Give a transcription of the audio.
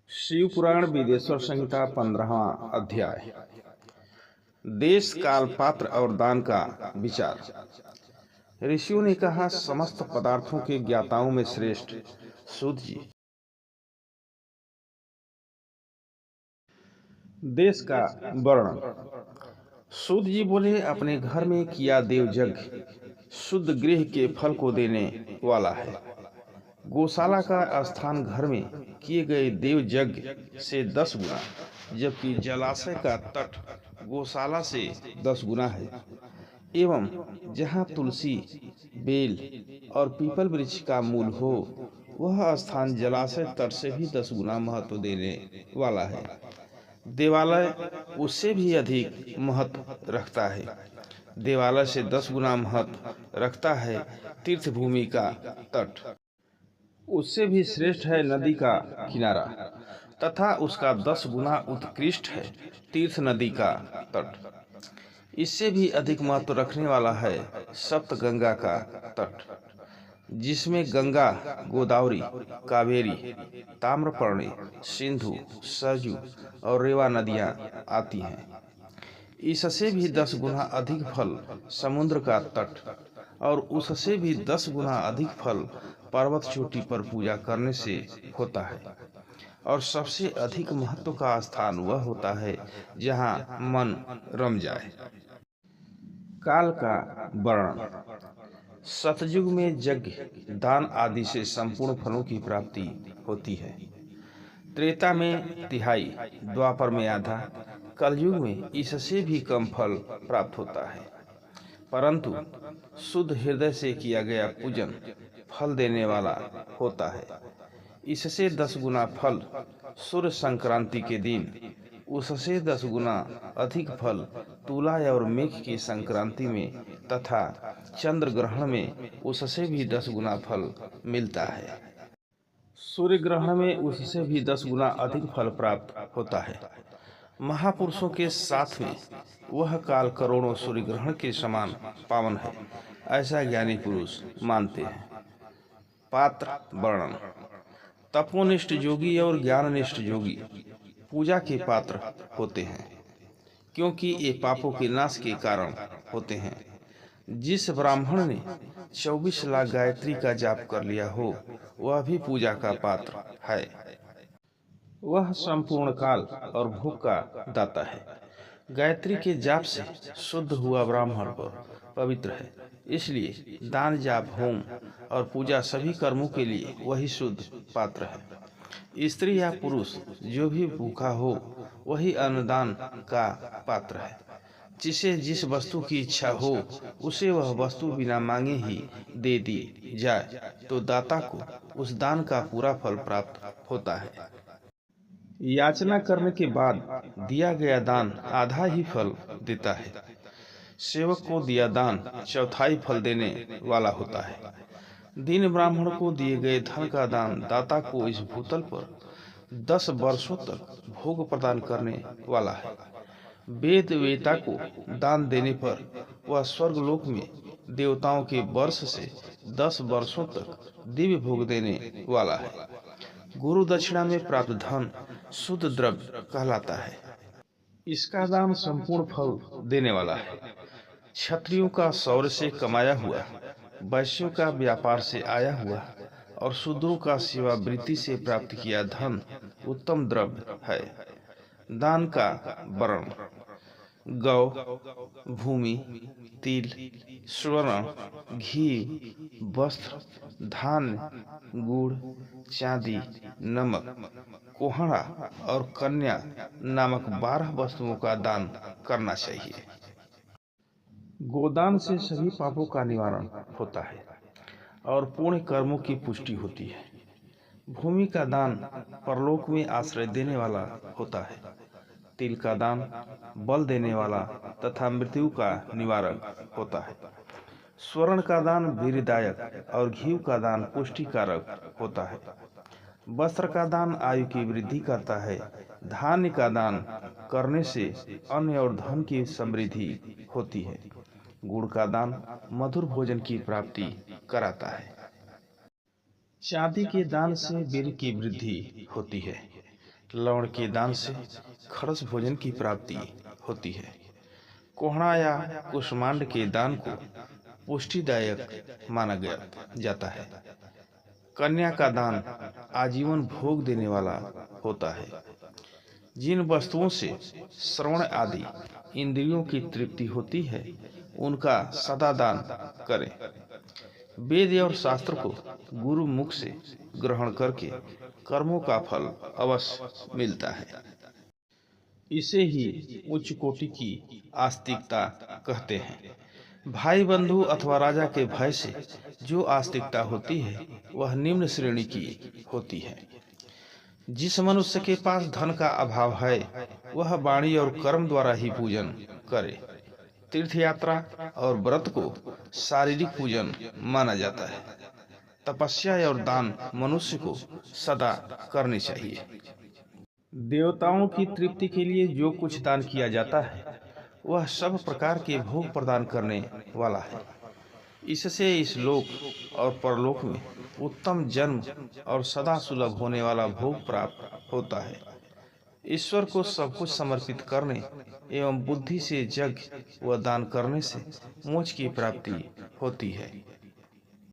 शिव पुराण विदेश्वर संहिता 15वां अध्याय। देश काल पात्र और दान का विचार। ऋषियों ने कहा, समस्त पदार्थों के ज्ञाताओं में श्रेष्ठ सूत जी। देश का वर्णन। सूत जी बोले, अपने घर में किया देव यज्ञ शुद्ध गृह के फल को देने वाला है। गौशाला का स्थान घर में किए गए देव यज्ञ से 10 गुना, जबकि जलाशय का तट गौशाला से 10 गुना है। एवं जहाँ तुलसी, बेल और पीपल वृक्ष का मूल हो, वह स्थान जलाशय तट से भी 10 गुना महत्व देने वाला है। देवालय उससे भी अधिक महत्व रखता है। देवालय से 10 गुना महत्व रखता है तीर्थभूमि का तट। उससे भी श्रेष्ठ है नदी का किनारा, तथा उसका 10 गुना उत्कृष्ट है तीर्थ नदी का तट। इससे भी अधिक महत्व रखने वाला है सप्त गंगा का तट, जिसमें गंगा, गोदावरी, कावेरी, ताम्रपर्णी, सिंधु, सरजू और रेवा नदियां आती हैं। इससे भी 10 गुना अधिक फल समुद्र का तट, और उससे भी 10 गुना अधिक फल पर्वत चोटी पर पूजा करने से होता है। और सबसे अधिक महत्व का स्थान वह होता है जहाँ मन रम जाए। काल का वर्णन। सतयुग में यज्ञ, दान आदि से संपूर्ण फलों की प्राप्ति होती है। त्रेता में तिहाई, द्वापर में आधा, कलयुग में इससे भी कम फल प्राप्त होता है। परंतु शुद्ध हृदय से किया गया पूजन फल देने वाला होता है। इससे 10 गुना फल सूर्य संक्रांति के दिन, उससे 10 गुना अधिक फल तुला और मेघ की संक्रांति में, तथा चंद्र ग्रहण में उससे भी 10 गुना फल मिलता है। सूर्य ग्रहण में उससे भी 10 गुना अधिक फल प्राप्त होता है। महापुरुषों के साथ में वह काल करोड़ों सूर्य ग्रहण के समान पावन है, ऐसा ज्ञानी पुरुष मानते हैं। पात्र वर्णन। तपोनिष्ठ योगी और ज्ञाननिष्ठ योगी पूजा के पात्र होते हैं, क्योंकि ये पापों के नाश के कारण होते हैं। जिस ब्राह्मण ने 24 लाख गायत्री का जाप कर लिया हो, वह भी पूजा का पात्र है। वह संपूर्ण काल और भोग का दाता है। गायत्री के जाप से शुद्ध हुआ ब्राह्मण पर पवित्र है। इसलिए दान, जाप, होम और पूजा सभी कर्मों के लिए वही शुद्ध पात्र है। स्त्री या पुरुष जो भी भूखा हो, वही अन्नदान का पात्र है। जिसे जिस वस्तु की इच्छा हो, उसे वह वस्तु बिना मांगे ही दे दी जाए, तो दाता को उस दान का पूरा फल प्राप्त होता है। याचना करने के बाद दिया गया दान आधा ही फल देता है। सेवक को दिया दान चौथाई फल देने वाला होता है। दीन ब्राह्मण को दिए गए धन का दान दाता को इस भूतल पर 10 वर्षों तक भोग प्रदान करने वाला है। वेद वेता को दान देने पर वह स्वर्गलोक में देवताओं के वर्ष से 10 वर्षों तक दिव्य भोग देने वाला है। गुरु दक्षिणा में प्राप्त धन शुद्ध द्रव्य कहलाता है। इसका दान संपूर्ण फल देने वाला है। क्षत्रियों का शौर्य से कमाया हुआ, वैश्यों का व्यापार से आया हुआ और शूद्रों का सेवावृत्ति से प्राप्त किया धन उत्तम द्रव्य है। दान का वर्ण। गौ, भूमि, तिल, स्वर्ण, घी, वस्त्र, धान्य, गुड़, चांदी, नमक, कोहड़ा और कन्या नामक 12 वस्तुओं का दान करना चाहिए। गोदान से सभी पापों का निवारण होता है और पुण्य कर्मों की पुष्टि होती है। भूमि का दान परलोक में आश्रय देने वाला होता है। तिल का दान बल देने वाला तथा मृत्यु का निवारक होता है। स्वर्ण का दान वीरदायक और घी का दान पुष्टिकारक होता है। वस्त्र का दान आयु की वृद्धि करता है। धान्य का दान करने से अन्न और धन की समृद्धि होती है। गुड़ का दान मधुर भोजन की प्राप्ति कराता है। चांदी के दान से वीर की वृद्धि होती है। लवण के दान से खरस भोजन की प्राप्ति होती है। कोहड़ा या कुष्मांड के दान को पुष्टिदायक माना जाता है। कन्या का दान आजीवन भोग देने वाला होता है। जिन वस्तुओं से श्रवण आदि इंद्रियों की तृप्ति होती है उनका सदा दान करें। वेद और शास्त्र को गुरु मुख से ग्रहण करके कर्मों का फल अवश्य मिलता है। इसे ही उच्च कोटि की आस्तिकता कहते हैं। भाई बंधु अथवा राजा के भय से जो आस्तिकता होती है वह निम्न श्रेणी की होती है। जिस मनुष्य के पास धन का अभाव है वह वाणी और कर्म द्वारा ही पूजन करे। तीर्थ यात्रा और व्रत को शारीरिक पूजन माना जाता है। तपस्या और दान मनुष्य को सदा करनी चाहिए। देवताओं की तृप्ति के लिए जो कुछ दान किया जाता है वह सब प्रकार के भोग प्रदान करने वाला है। इससे इस लोक और परलोक में उत्तम जन्म और सदा सुलभ होने वाला भोग प्राप्त होता है। ईश्वर को सब कुछ समर्पित करने एवं बुद्धि से यज्ञ व दान करने से मोक्ष की प्राप्ति होती है।